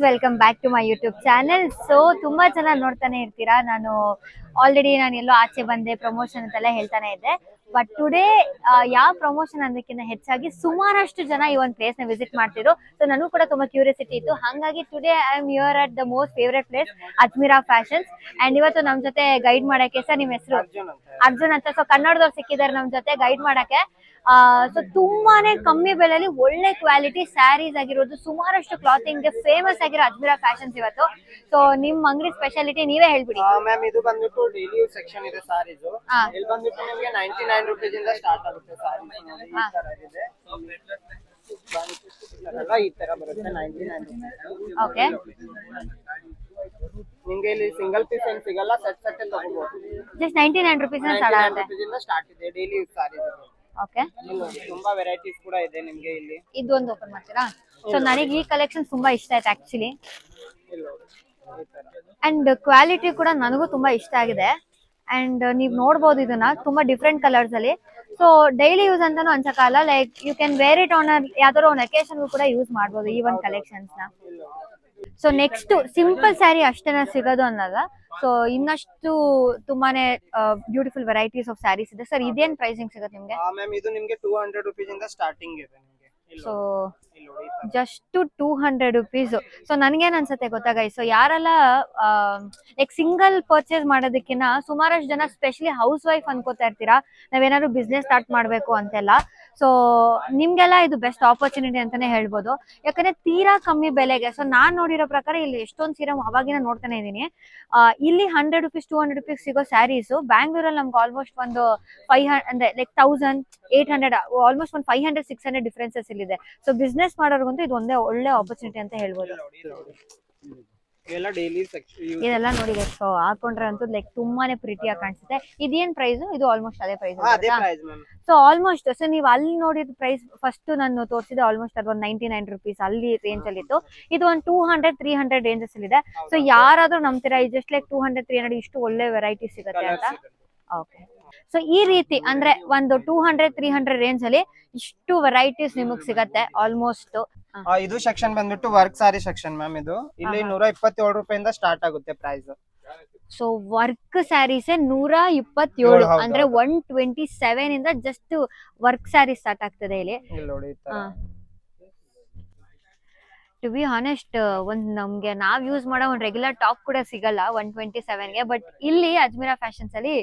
Welcome back to my YouTube channel. So ತುಂಬಾ ಜನ ನೋಡ್ತಾನೆ ಇರ್ತೀರಾ, ನಾನು ಆಲ್ರೆಡಿ ನಾನು ಎಲ್ಲೋ ಆಚೆ ಬಂದೆ ಪ್ರಮೋಷನ್ ಅಂತೆಲ್ಲ ಹೇಳ್ತಾನೆ ಇದ್ದೆ. ಬಟ್ ಟುಡೇ ಯಾವ ಪ್ರಮೋಷನ್ ಅನ್ನೋದಕ್ಕಿಂತ ಹೆಚ್ಚಾಗಿ ಸುಮಾರಷ್ಟು ಜನ ಈ ಒಂದು ಪ್ಲೇಸ್ ನ ವಿಸಿಟ್ ಮಾಡ್ತಿದ್ರು. ಸೊ ನನಗೂ ಕೂಡ ತುಂಬಾ ಕ್ಯೂರಿಯಾಸಿಟಿ ಇತ್ತು, ಹಾಗಾಗಿ today I am here at the most favourite place Ajmeera fashions. And ಇವತ್ತು ನಮ್ ಜೊತೆ ಗೈಡ್ ಮಾಡಕ್ಕೆ ಸರ್, ನಿಮ್ಮ ಹೆಸರು ಅರ್ಜುನ್ ಅಂತ. ಸೊ ಕನ್ನಡದವ್ರು ಸಿಕ್ಕಿದ್ದಾರೆ ನಮ್ ಜೊತೆ ಗೈಡ್ ಮಾಡಕ್ಕೆ. ಸೊ ತುಂಬಾನೇ ಕಮ್ಮಿ ಬೆಲೆಯಲ್ಲಿ ಒಳ್ಳೆ ಕ್ವಾಲಿಟಿ ಸ್ಯಾರೀಸ್ ಆಗಿರೋದು, ಸುಮಾರಷ್ಟು ಕ್ಲಾತಿಂಗ್ ಫೇಮಸ್ ಆಗಿರೋ ಅಜ್ಮೀರಾ ಫ್ಯಾಷನ್ಸ್ ಇವತ್ತು. ಸೊ ನಿಮ್ ಅಂಗಡಿ ಸ್ಪೆಷಾಲಿಟಿ ನೀವೇ ಹೇಳ್ಬಿಡಿ. ಮ್ಯಾಮ್ ಇದು ಬಂದ್ಬಿಟ್ಟು ಡೈಲಿ ಯೂಸ್ ಸೆಕ್ಷನ್ ಇದೆ ಸಾರೀಸ್. ಇಲ್ಲಿ ಬಂದ್ಬಿಟ್ಟು ನಿಮಗೆ 99 ರೂಪೀಸ್ ಇಂದ ಸ್ಟಾರ್ಟ್ ಆಗುತ್ತೆ ಸಾರೀಸ್. ಈ ತರ ಇದೆ ಅಲ್ಲ, ಈ ತರ ಬರುತ್ತೆ 99 ರೂಪೀಸ್. ಓಕೆ, ನಿಮಗೆ ಇಲ್ಲಿ ಸಿಂಗಲ್ ಪೀಸ್ ಏನು ಸಿಗಲ್ಲ, ಸೆಟ್ ಸೆಟ್ ತಗೋಬಹುದು. ಜಸ್ಟ್ 99 ರೂಪೀಸ್ ಸ್ಟಾರ್ಟ್ ಆಗುತ್ತೆ. ಇಂದ ಸ್ಟಾರ್ಟ್ ಇದೆ ಡೈಲಿ ಯೂಸ್ ಸಾರೀಸ್. ಓಕೆ, ತುಂಬಾ ವೆರೈಟೀಸ್ ಕೂಡ ಇದೆ ನಿಮಗೆ ಇಲ್ಲಿ. ಇದೊಂದು ಓಪನ್ ಮಾಡ್ತೀರಾ? ಸೊ ನನಗೆ ಈ ಕಲೆಕ್ಷನ್ ತುಂಬಾ ಇಷ್ಟ ಆಯ್ತು ಆಕ್ಚುಲಿ. ಅಂಡ್ ಕ್ವಾಲಿಟಿ ಕೂಡ ನನಗೂ ತುಂಬಾ ಇಷ್ಟ ಆಗಿದೆ. ಅಂಡ್ ನೀವ್ ನೋಡ್ಬೋದು ಇದನ್ನ ತುಂಬಾ ಡಿಫ್ರೆಂಟ್ ಕಲರ್ಸ್ ಅಲ್ಲಿ. ಸೊ ಡೈಲಿ ಯೂಸ್ ಅಂತಾನು ಅನ್ಸಕ್ಕಲ್ಲ, like you can wear it on ಯಾವ್ದಾದ್ರು ಒಂದು ಅಕೇಶನ್ ಕೂಡ ಯೂಸ್ ಮಾಡ್ಬೋದು ಈ ಒಂದು ಕಲೆಕ್ಷನ್ಸ್ ನ. ಸೊ ನೆಕ್ಸ್ಟ್ ಸಿಂಪಲ್ ಸ್ಯಾರಿ ಅಷ್ಟೇನ ಸಿಗೋದು ಅನ್ನಲ್ಲ, ಸೊ ಇನ್ನಷ್ಟು ತುಂಬಾನೇ ಬ್ಯೂಟಿಫುಲ್ ವೆರೈಟೀಸ್ ಆಫ್ ಸ್ಯಾರೀಸ್ ಇದೆ. ಸರ್ ಇದೇನ್ ಪ್ರೈಸಿಂಗ್ ಸಿಗುತ್ತೆ ನಿಮ್ಗೆ? ಮ್ಯಾಮ್ ಇದು ನಿಮಗೆ 200 ರೂಪೀಸ್ ಇಂದ ಸ್ಟಾರ್ಟಿಂಗ್ ಇದೆ ನಿಮಗೆ. So just 200 rupees. ಸೊ ನನ್ಗೇನ್ ಅನ್ಸುತ್ತೆ ಗೊತ್ತಾ ಗೈಸ್, ಸೊ ಯಾರೆಲ್ಲ ಲೈಕ್ ಸಿಂಗಲ್ ಪರ್ಚೇಸ್ ಮಾಡೋದಕ್ಕಿಂತ ಸುಮಾರಷ್ಟು ಜನ ಸ್ಪೆಷಲಿ ಹೌಸ್ ವೈಫ್ ಅನ್ಕೋತಾ ಇರ್ತೀರಾ, ನಾವೇನಾದ್ರು ಬಿಸ್ನೆಸ್ ಸ್ಟಾರ್ಟ್ ಮಾಡ್ಬೇಕು ಅಂತೆಲ್ಲ. ಸೊ ನಿಮ್ಗೆಲ್ಲ ಇದು ಬೆಸ್ಟ್ ಆಪರ್ಚುನಿಟಿ ಅಂತಾನೆ ಹೇಳ್ಬೋದು, ಯಾಕಂದ್ರೆ ತೀರಾ ಕಮ್ಮಿ ಬೆಲೆಗೆ. ಸೊ ನಾನ್ ನೋಡಿರೋ ಪ್ರಕಾರ ಇಲ್ಲಿ ಎಷ್ಟೊಂದು ಸೀರೆ ಅವಾಗಿನ ನೋಡ್ತಾನೆ ಇದೀನಿ. ಇಲ್ಲಿ 100 ರೂಪೀಸ್ 200 ರೂಪೀಸ್ ಸಿಗೋ ಸ್ಯಾರೀಸ್ ಬ್ಯಾಂಗ್ಳೂರಲ್ಲಿ ನಮ್ಗೆ ಆಲ್ಮೋಸ್ಟ್ ಒಂದು 500 ಅಂದ್ರೆ ಲೈಕ್ 1800 ಆಲ್ಮೋಸ್ಟ್ ಒಂದು 500-600 ಡಿಫ್ರೆನ್ಸಸ್ ಇಲ್ಲಿದೆ. ಸೊ ಬಿಸ್ನೆಸ್ ಮಾಡೋರ್ಗಂತೂ ಇದು ಒಂದೇ ಒಳ್ಳೆ ಆಪರ್ಚುನಿಟಿ ಅಂತ ಹೇಳ್ಬೋದು. ಇದೆಲ್ಲ ನೋಡಿ, ಸೊ ಹಾಕೊಂಡ್ರೆ ಅಂತೂ ಲೈಕ್ ತುಂಬಾನೇ ಪ್ರೀತಿಯಾಗಿ ಕಾಣಿಸುತ್ತೆ. ಇದೇನ್ ಪ್ರೈಸ್? ಇದು ಆಲ್ಮೋಸ್ಟ್ ಅದೇ ಪ್ರೈಸ್. ಸೊ ಆಲ್ಮೋಸ್ಟ್ ಸೊ ನೀವು ಅಲ್ಲಿ ನೋಡಿದ ಪ್ರೈಸ್ ಫಸ್ಟ್ ನಾನು ತೋರಿಸಿದೆ ಆಲ್ಮೋಸ್ಟ್ ಅದು ಒಂದು 99 ರೂಪೀಸ್ ಅಲ್ಲಿ ರೇಂಜ್ ಅಲ್ಲಿ ಇತ್ತು. ಇದು ಒಂದು 200-300 ರೇಂಜಸ್ ಅಲ್ಲಿ ಇದೆ. ಸೊ ಯಾರಾದ್ರೂ ನಂಬ್ತೀರಾ ಜಸ್ಟ್ ಲೈಕ್ 200-300 ಇಷ್ಟು ಒಳ್ಳೆ ವೆರೈಟಿ ಸಿಗುತ್ತೆ ಅಂತ? ಓಕೆ, ಸೊ ಈ ರೀತಿ ಅಂದ್ರೆ ಒಂದು 200-300 ರೇಂಜ್ ಅಲ್ಲಿ ಇಷ್ಟು ವೆರೈಟೀಸ್ ನಿಮಗ್ ಸಿಗತ್ತೆ ಆಲ್ಮೋಸ್ಟ್. ಇದು ಸೆಕ್ಷನ್ ಬಂದ್ಬಿಟ್ಟು ವರ್ಕ್ ಸಾರಿ ಸೆಕ್ಷನ್ ಮ್ಯಾಮ್. ಇದು ಇಲ್ಲಿ 127 ರೂಪಾಯಿಂದ ಸ್ಟಾರ್ಟ್ ಆಗುತ್ತೆ ಪ್ರೈಸ್. ಸೊ ವರ್ಕ್ ಸ್ಯಾರೀಸ್ 127 ಅಂದ್ರೆ 127 ಇಂದ ಜಸ್ಟ್ ವರ್ಕ್ ಸ್ಯಾರಿ ಸ್ಟಾರ್ಟ್ ಆಗ್ತದೆ ಇಲ್ಲಿ. ಟು ಬಿ ಹಾನೆಸ್ಟ್, ಒಂದ್ ನಮ್ಗೆ ನಾವ್ ಯೂಸ್ ಮಾಡೋ ಒಂದ್ ರೆಗ್ಯುಲರ್ ಟಾಪ್ ಕೂಡ ಸಿಗಲ್ಲ 127ಗೆ. ಬಟ್ ಇಲ್ಲಿ ಅಜ್ಮೀರಾ ಫ್ಯಾಷನ್ಸ್ ಅಲ್ಲಿ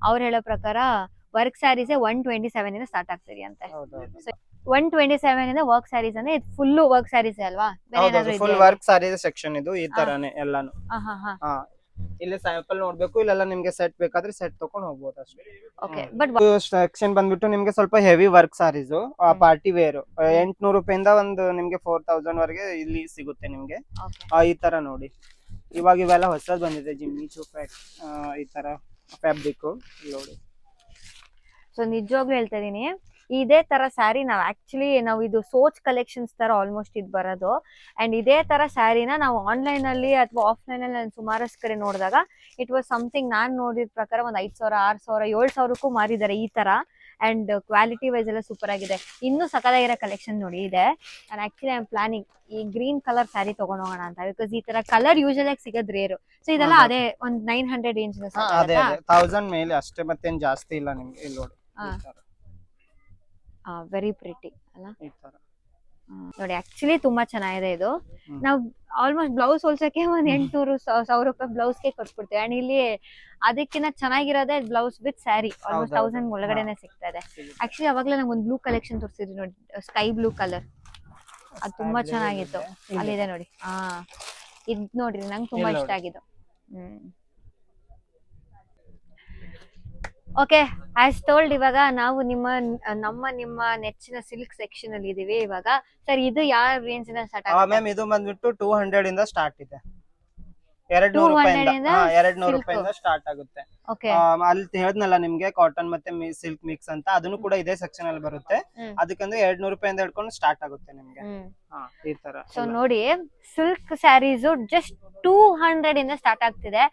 ಅವ್ರು ಹೇಳೋ ಪ್ರಕಾರ ವರ್ಕ್ ಸ್ಯಾರೀಸ್ 127 ಇಂದ ಸ್ಟಾರ್ಟ್ ಆಗ್ತದೆ ಅಂತೆ. 127 ಇಂದ ವರ್ಕ್ ಸ್ಯಾರೀಸ್ ಅಂದ್ರೆ ಇದು ಫುಲ್ ವರ್ಕ್ ಸ್ಯಾರೀಸ್ ಅಲ್ವಾ? ಫುಲ್ ವರ್ಕ್ ಸ್ಯಾರೀಸ್ ಸೆಕ್ಷನ್ ಇದು ಈ ತರಾನೇ ಎಲ್ಲಾನು. ಇಲ್ಲಿ ಸ್ಯಾಂಪಲ್ ನೋಡ್ಬೇಕು, ಇಲ್ಲೆಲ್ಲ ನಿಮ್ಗೆ ಸೆಟ್ ಬೇಕಾದ್ರೆ ಸೆಟ್ ತಗೊಂಡ್ ಹೋಗ್ಬೋದು ಅಷ್ಟೇ. ಓಕೆ, ಬಟ್ ಸೆಕ್ಷನ್ ಬಂದ್ಬಿಟ್ಟು ನಿಮ್ಗೆ ಸ್ವಲ್ಪ heavy work sarees party wear 800 ರೂಪಾಯಿಂದ ಒಂದು ನಿಮ್ಗೆ 4000 ವರೆಗೆ ಇಲ್ಲಿ ಸಿಗುತ್ತೆ ನಿಮ್ಗೆ. ಈ ತರ ನೋಡಿ, ಇವಾಗ ಇವೆಲ್ಲ ಹೊಸದ್ ಬಂದಿದೆ, ಜಿಮ್ಮಿ ಚೂಪೆಟ್ ಈ ತರ ಫ್ಯಾಬ್ರಿಕ್ ನೋಡಿ. ಸೊ ನಿಜವಾಗ್ಲೂ ಹೇಳ್ತಾ ಇದೀನಿ, ಇದೇ ತರ ಸ್ಯಾರಿ ನಾವು ಇದು ಸೋಚ್ ಕಲೆಕ್ಷನ್ಸ್ ತರ ಆಲ್ಮೋಸ್ಟ್ ಇದು ಬರೋದು. ಅಂಡ್ ಇದೇ ತರ ಸ್ಯಾರಿನ ನಾವು ಆನ್ಲೈನ್ ಅಲ್ಲಿ ಅಥವಾ ಆಫ್ಲೈನ್ ಅಲ್ಲಿ ನಾನು ಸುಮಾರಷ್ಟು ಕಡೆ ನೋಡಿದಾಗ ಇಟ್ ವಾಸ್ ಸಮಥಿಂಗ್ ನಾನ್ ನೋಡಿದ ಪ್ರಕಾರ ಒಂದು 5000, 6000, 7000ಕ್ಕೂ ಮಾರಿದ್ದಾರೆ ಈ ತರ. ಅಂಡ್ ಕ್ವಾಲಿಟಿ ವೈಸ್ ಎಲ್ಲ ಸೂಪರ್ ಆಗಿದೆ. ಇನ್ನೂ ಸಕಲಾಗಿರೋ ಕಲೆಕ್ಷನ್ ನೋಡಿ ಇದೆ. And actually I am planning ಈ ಗ್ರೀನ್ ಕಲರ್ ಸ್ಯಾರಿ ತಗೊಂಡ್ ಹೋಗೋಣ ಅಂತ, ಬಿಕಾಸ್ ಈ ತರ ಕಲರ್ ಯೂಶಲ್ ಆಗಿ ಸಿಗೋದ್ ರೇರು. ಸೊ ಇದೆಲ್ಲ ಅದೇ ಒಂದು 900 ರೇಂಜ್ 1000 ಮೇಲೆ ಅಷ್ಟೇ, ಮತ್ತೇನ್ ಜಾಸ್ತಿ ಇಲ್ಲ ನಿಮ್ಗೆ. ಇಲ್ಲಿ ನೋಡಿ, ವೆರಿ ಪ್ರಿಟಿ ಅಲ್ಲ ನೋಡಿ. ಆಕ್ಚುಲಿ ತುಂಬಾ ಚೆನ್ನಾಗಿದೆ ಇದು. ನಾವು ಆಲ್ಮೋಸ್ಟ್ ಬ್ಲೌಸ್ ಹೊಲ್ಸಕ್ಕೆ ಒಂದ್ 800-1000 ರೂಪಾಯಿ ಬ್ಲೌಸ್ಗೆ ಕೊಟ್ಬಿಡ್ತೀವಿ. ಅಂಡ್ ಇಲ್ಲಿ ಅದಕ್ಕಿಂತ ಚೆನ್ನಾಗಿರೋದೇ ಬ್ಲೌಸ್ ವಿತ್ ಸ್ಯಾರಿ ಆಲ್ಮೋಸ್ಟ್ 1000 ಒಳಗಡೆನೆ ಸಿಗ್ತಾ ಇದೆ. ಆಕ್ಚುಲಿ ಅವಾಗ್ಲೇ ನಂಗೆ ಒಂದು ಬ್ಲೂ ಕಲೆಕ್ಷನ್ ತೋರಿಸಿದ್ರಿ ನೋಡಿ, ಸ್ಕೈ ಬ್ಲೂ ಕಲರ್, ಅದು ತುಂಬಾ ಚೆನ್ನಾಗಿತ್ತು. ಅಲ್ಲಿದೆ ನೋಡಿ, ಇದ್ ನೋಡ್ರಿ, ನಂಗೆ ತುಂಬಾ ಇಷ್ಟ ಆಗಿದ್ದು. ಓಕೆ, ಆಸ್ ಟೋಲ್ಡ್, ಇವಾಗ ನಾವು ನಿಮ್ಮ ನೆಚ್ಚಿನ ಸಿಲ್ಕ್ ಸೆಕ್ಷನ್ ಅಲ್ಲಿ ಇದೀವಿ ಇವಾಗ. ಸರ್ ಇದು ಯಾವ ರೇಂಜ್ ಇಂದ ಸ್ಟಾರ್ಟ್ ಆಗುತ್ತೆ? ಮ್ಯಾಮ್ ಇದು ಬಂದ್ಬಿಟ್ಟು 200 ಇಂದ ಸ್ಟಾರ್ಟ್ ಇದೆ. 200 ರೂಪಾಯಿಂದ ಸ್ಟಾರ್ಟ್ ಆಗುತ್ತೆ. ಅಲ್ಲಿ ಹೇಳಿದ್ನಲ್ಲ ನಿಮ್ಗೆ ಕಾಟನ್ ಮತ್ತೆ ಸಿಲ್ಕ್ ಮಿಕ್ಸ್ ಅಂತ, ಅದನ್ನು ಕೂಡ ಇದೇ ಸೆಕ್ಷನ್ ಅಲ್ಲಿ ಬರುತ್ತೆ. ಅದಕ್ಕಂದ್ರೆ 200 ರೂಪಾಯಿಂದ ಹಿಡ್ಕೊಂಡು ಸ್ಟಾರ್ಟ್ ಆಗುತ್ತೆ ನಿಮ್ಗೆ ಈ ತರ. ಸೊ ನೋಡಿ, ಸಿಲ್ಕ್ ಸ್ಯಾರೀಸ್ ಜಸ್ಟ್ 200 ಇಂದ ಸ್ಟಾರ್ಟ್ ಆಗ್ತಿದೆ.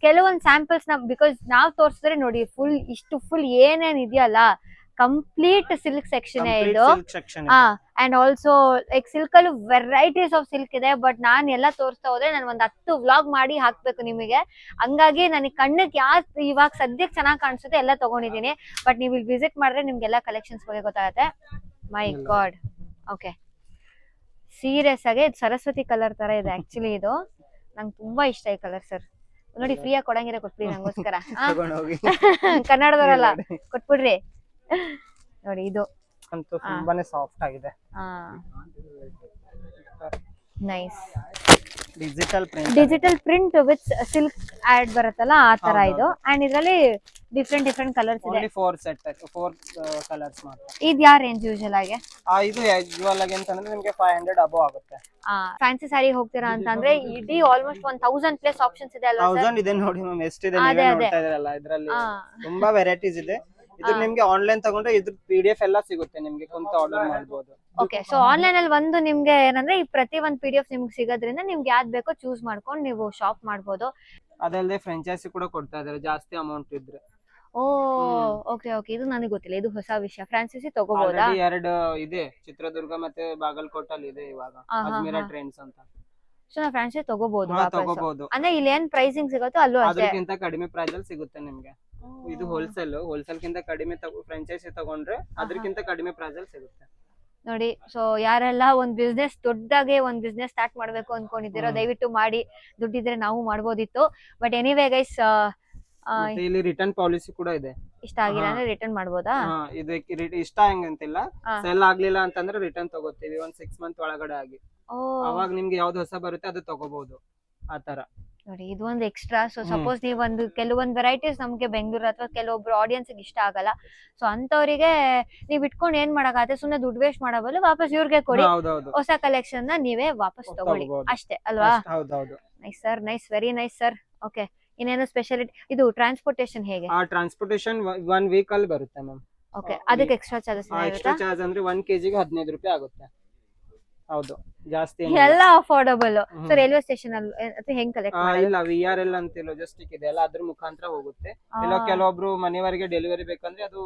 ಕೆಲವೊಂದ್ ಸ್ಯಾಂಪಲ್ಸ್ ಬಿಕಾಸ್ ನಾವ್ ತೋರಿಸಿದ್ರೆ ನೋಡಿ ಫುಲ್ ಏನೇನ್ ಇದೆಯಲ್ಲ ಕಂಪ್ಲೀಟ್ ಸಿಲ್ಕ್ ಸೆಕ್ಷನ್ ಇದು. ಅಂಡ್ ಆಲ್ಸೋ ಲೈಕ್ ಸಿಲ್ಕ್ ಅಲ್ಲೂ ವೆರೈಟೀಸ್ ಆಫ್ ಸಿಲ್ಕ್ ಇದೆ. ಬಟ್ ನಾನ್ ಎಲ್ಲ ತೋರಿಸ್ತಾ ಹೋದ್ರೆ ನಾನು ಒಂದ್ 10 ವ್ಲಾಗ್ ಮಾಡಿ ಹಾಕ್ಬೇಕು ನಿಮಗೆ. ಹಂಗಾಗಿ ನನಗೆ ಕಣ್ಣಿಗೆ ಯಾವ್ದು ಇವಾಗ ಸದ್ಯಕ್ಕೆ ಚೆನ್ನಾಗಿ ಕಾಣಿಸುತ್ತೆ ಎಲ್ಲ ತಗೊಂಡಿದ್ದೀನಿ. ಬಟ್ ನೀವು ಇಲ್ಲಿ ವಿಸಿಟ್ ಮಾಡಿದ್ರೆ ನಿಮ್ಗೆಲ್ಲ ಕಲೆಕ್ಷನ್ಸ್ ಬಗ್ಗೆ ಗೊತ್ತಾಗತ್ತೆ. ಮೈ ಗಾಡ್. ಓಕೆ, ಸೀರಿಯಸ್ ಆಗಿ ಇದು ಸರಸ್ವತಿ ಕಲರ್ ತರ ಇದೆ ಆಕ್ಚುಲಿ. ಇದು ನಂಗೆ ತುಂಬಾ ಇಷ್ಟ ಈ ಕಲರ್ ಸರ್. ನೋಡಿ ಫ್ರೀಯಾಗಿ ಕೊಡಂಗಿರ ಕೊಟ್ಬಿಡಿ ನಂಗೋಸ್ಕರ. ಕನ್ನಡದವರಲ್ಲ, ಕೊಟ್ಬಿಡ್ರಿ. ನೋಡಿ ಇದು ಅಂತೂ ತುಂಬಾನೇ ಸಾಫ್ಟ್ ಆಗಿದೆ. Nice digital print with silk ಆಡ್ ಬರುತ್ತಲ್ಲ ಆ ತರ ಇದು. ಅಂಡ್ ಇದ್ರಲ್ಲಿ ಡಿಫ್ರೆಂಟ್ ಕಲರ್ಸ್ ಇದೆ. 4 ಕಲರ್ಸ್ ಮಾತ್ರ. ಇದು ಯಾವ ರೇಂಜ್ ಯೂಶುವಲ್ ಆಗಿ? ಇದು ಯೂಶುವಲ್ ಆಗಿ ಅಂತಂದ್ರೆ ನಿಮಗೆ 500 ಅಬೋ ಆಗುತ್ತೆ. ಫ್ಯಾನ್ಸಿ ಸಾರಿ ಹೋಗ್ತೀರಾ ಅಂತಂದ್ರೆ ಇಡೀ ಆಲ್ಮೋಸ್ಟ್ 1000 ಪ್ಲಸ್ ಆಪ್ಷನ್ಸ್ ಇದೆ ಅಲ್ವಾ ಸರ್? 1000 ಇದೆ ನೋಡಿ ಮ್ಯಾಮ್, ಎಷ್ಟಿದೆ ನೀವೇ ನೋಡ್ತಾ ಇದ್ದೀರಲ್ಲ. ಇದರಲ್ಲಿ ತುಂಬಾ ವೆರೈಟೀಸ್ ಇದೆ. ಇದು ನಿಮ್ಗೆ ಆನ್ಲೈನ್ ತಗೊಂಡ್ರೆ ಇದ್ರ PDF ಎಲ್ಲ ಸಿಗುತ್ತೆ, ನಿಮ್ಗೆ ಕುಂತ ಆರ್ಡರ್ ಮಾಡಬಹುದು. ಓಕೆ, ಸೊ ಆನ್ಲೈನ್ ಅಲ್ಲಿ ಒಂದು ನಿಮ್ಗೆ ಏನಂದ್ರೆ ಈ ಪ್ರತಿ ಒಂದು PDF ನಿಮ್ಗೆ ಸಿಗೋದ್ರಿಂದ ನಿಮ್ಗೆ ಯಾವ್ದು ಬೇಕೋ ಚೂಸ್ ಮಾಡ್ಕೊಂಡು ನೀವು ಶಾಪ್ ಮಾಡ್ಬೋದು. ಅದಲ್ಲದೆ ಫ್ರಾಂಚೈಸಿ ಕೂಡ ಕೊಡ್ತಾ ಇದಾರೆ ಜಾಸ್ತಿ ಅಮೌಂಟ್ ಇದ್ರೆ. ಓ ಓಕೆ ಓಕೆ, ಇದು ನನಗೆ ಗೊತ್ತಿಲ್ಲ, ಇದು ಹೊಸ ವಿಷಯ. ಫ್ರಾಂಚೈಸಿ ತಗೋಬಹುದಾ? 2 ಇದೆ, ಚಿತ್ರದುರ್ಗ ಮತ್ತೆ ಬಾಗಲಕೋಟಲ್ಲಿ ಇದೆ ಇವಾಗ, ಅಜ್ಮೀರಾ ಟ್ರೆಂಡ್ಸ್ ಅಂತ. ಸೊ ನಾವು ಫ್ರಾಂಚೈಸಿ ತಗೋಬಹುದು ತಗೋಬಹುದು. ಅಂದ್ರೆ ಇಲ್ಲಿ ಏನ್ ಪ್ರೈಸಿಂಗ್ ಸಿಗುತ್ತೋ ಅಲ್ಲೂ ಅಷ್ಟೇ, ಅದಕ್ಕಿಂತ ಕಡಿಮೆ ಪ್ರೈಸ್ ಅಲ್ಲಿ ಸಿಗುತ್ತೆ ನಿಮ್ಗೆ. ಇದು ಹೋಲ್ಸೇಲ್ ಕಿಂತ ಕಡಿಮೆ ಫ್ರಾಂಚೈಸಿ ತಗೊಂಡ್ರೆ ಅದಕ್ಕಿಂತ ಕಡಿಮೆ ಪ್ರೈಸ್ ಅಲ್ಲಿ ಸಿಗುತ್ತೆ ನೋಡಿ. ಸೊ ಯಾರೆಲ್ಲ ಒಂದ್ ಬಿಸ್ನೆಸ್ ದೊಡ್ಡದಾಗೆ ಒಂದ್ ಬಿಸ್ನೆಸ್ ಸ್ಟಾರ್ಟ್ ಮಾಡ್ಬೇಕು ಅನ್ಕೊಂಡಿದ್ದೀರೋ ದಯವಿಟ್ಟು ಮಾಡಿ. ದುಡ್ಡಿದ್ರೆ ನಾವು ಮಾಡ್ಬೋದಿತ್ತು. ಬಟ್ ಎನಿವೇ ಗೈಸ್, ಇಲ್ಲಿ ರಿಟರ್ನ್ ಪಾಲಿಸಿ ಕೂಡ ಇದೆ. ಇಷ್ಟ ಆಗಿಲ್ಲ ಅಂದ್ರೆ ರಿಟರ್ನ್ ಮಾಡ್ಬೋದಾ? ಇದಕ್ಕೆ ಇಷ್ಟ ಹೆಂಗಂತಿಲ್ಲ, ಸೆಲ್ ಆಗ್ಲಿಲ್ಲ ಅಂತಂದ್ರೆ ರಿಟರ್ನ್ ತಗೋತೀವಿ 1 6 ಮಂತ್ ಒಳಗಡೆ ಆಗಿ. ಅವಾಗ ನಿಮ್ಗೆ ಯಾವ್ದು ಹೊಸ ಬರುತ್ತೆ ಅದು ತಗೋಬಹುದು ಆತರ. ನೋಡಿ ಇದು ಒಂದು ಎಕ್ಸ್ಟ್ರಾ. ಸೊ ಸಪೋಸ್ ನೀವು ಕೆಲವೊಂದು ವೆರೈಟೀಸ್ ನಮ್ಗೆ ಬೆಂಗಳೂರು ಅಥವಾ ಕೆಲವೊಬ್ರು ಆಡಿಯನ್ಸ್ ಇಷ್ಟ ಆಗಲ್ಲ, ಸೊ ಅಂತವರಿಗೆ ನೀವ್ ಇಟ್ಕೊಂಡು ಏನ್ ಮಾಡಕ್ಕಾಗತ್ತೆ, ಸುಮ್ನೆ ದುಡ್ಡು ವೇಸ್ಟ್ ಮಾಡಬಲ್ಲ, ವಾಪಸ್ ಇವ್ರಿಗೆ ಕೊಡಿ, ಹೊಸ ಕಲೆಕ್ಷನ್ ನ ನೀವೇ ವಾಪಸ್ ತಗೊಳ್ಳಿ ಅಷ್ಟೇ ಅಲ್ವಾ? Nice sir, nice, very nice sir. Okay, ಇನ್ನೇನು ಸ್ಪೆಷಾಲಿಟಿ? ಇದು ಟ್ರಾನ್ಸ್ಪೋರ್ಟೇಷನ್ ಹೇಗೆ? ಟ್ರಾನ್ಸ್ಪೋರ್ಟೇಷನ್ 1 ವೀಕ್ ಅಲ್ಲಿ ಬರುತ್ತೆ ಮ್ಯಾಮ್. ಓಕೆ, ಅದಕ್ಕೆ ಎಕ್ಸ್ಟ್ರಾ ಚಾರ್ಜಸ್? ಎಕ್ಸ್ಟ್ರಾ ಚಾರ್ಜ್ ಅಂದ್ರೆ 1 kg ಗೆ 15 ರೂಪಾಯಿ ಆಗುತ್ತೆ. ಹೌದು, ಜಾಸ್ತಿ ಎಲ್ಲ ಅಫೋರ್ಡಬಲ್. ಸೊ ರೈಲ್ವೆ ಸ್ಟೇಷನ್ ಅಲ್ಲಿ ಅಥವಾ ಹೆಂಗ್ ಕಲೆಕ್ಟ್ ಮಾಡೋದು? ಇಲ್ಲ, VRL ಅಂತ ಲಾಜಿಸ್ಟಿಕ್ ಇದೆ ಅಲ್ಲ, ಅದ್ರ ಮುಖಾಂತರ ಹೋಗುತ್ತೆ. ಇಲ್ಲ ಕೆಲವೊಬ್ರು ಮನೆಯವರೆಗೆ ಡೆಲಿವರಿ ಬೇಕಂದ್ರೆ ಅದು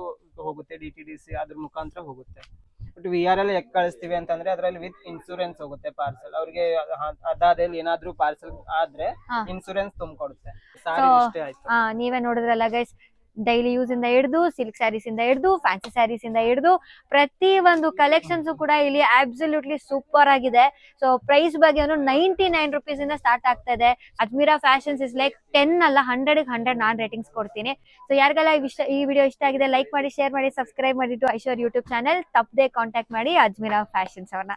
ಹೋಗುತ್ತೆ, DTDC ಅದ್ರ ಮುಖಾಂತರ ಹೋಗುತ್ತೆ. ಬಟ್ VRL ಯಾಕೆ ಕಳಿಸ್ತೀವಿ ಅಂತಂದ್ರೆ ಅದ್ರಲ್ಲಿ ವಿತ್ ಇನ್ಸೂರೆನ್ಸ್ ಹೋಗುತ್ತೆ ಪಾರ್ಸಲ್. ಅವ್ರಿಗೆ ಅದಾದಲ್ಲಿ ಏನಾದ್ರೂ ಪಾರ್ಸಲ್ ಆದ್ರೆ ಇನ್ಸೂರೆನ್ಸ್ ತುಂಬಿಕೊಡುತ್ತೆ. ಸಾರಿ, ಇಷ್ಟೇ ಆಯ್ತು. ನೀವೇ ನೋಡಿದ್ರಲ್ಲ ಗೈಸ್, ಡೈಲಿ ಯೂಸ್ ಇಂದ ಹಿಡಿದು ಸಿಲ್ಕ್ ಸ್ಯಾರೀಸ್ ಇಂದ ಹಿಡಿದು ಫ್ಯಾನ್ಸಿ ಸ್ಯಾರೀಸ್ ಇಂದ ಹಿಡಿದು ಪ್ರತಿ ಒಂದು ಕಲೆಕ್ಷನ್ಸ್ ಕೂಡ ಇಲ್ಲಿ ಅಬ್ಸಲ್ಯೂಟ್ಲಿ ಸೂಪರ್ ಆಗಿದೆ. ಸೊ ಪ್ರೈಸ್ ಬಗ್ಗೆ 99 rupees ಇಂದ ಸ್ಟಾರ್ಟ್ ಆಗ್ತಾ ಇದೆ. ಅಜ್ಮೀರಾ ಫ್ಯಾಷನ್ಸ್ ಇಸ್ ಲೈಕ್ 10 ಅಲ್ಲ 100ಗೆ 100 ನಾನ್ ರೇಟಿಂಗ್ಸ್ ಕೊಡ್ತೀನಿ. ಸೊ ಯಾರಿಗೆಲ್ಲ ಈ ವಿಡಿಯೋ ಇಷ್ಟ ಆಗಿದೆ ಲೈಕ್ ಮಾಡಿ, ಶೇರ್ ಮಾಡಿ, ಸಬ್ಸ್ಕ್ರೈಬ್ ಮಾಡಿ ಟು ಐಶ್ವರ್ ಯೂಟ್ಯೂಬ್ ಚಾನೆಲ್. ತಪ್ಪದೆ ಕಾಂಟ್ಯಾಕ್ಟ್ ಮಾಡಿ ಅಜ್ಮೀರಾ ಫ್ಯಾಷನ್ಸ್ ಅವ್ರನ್ನ.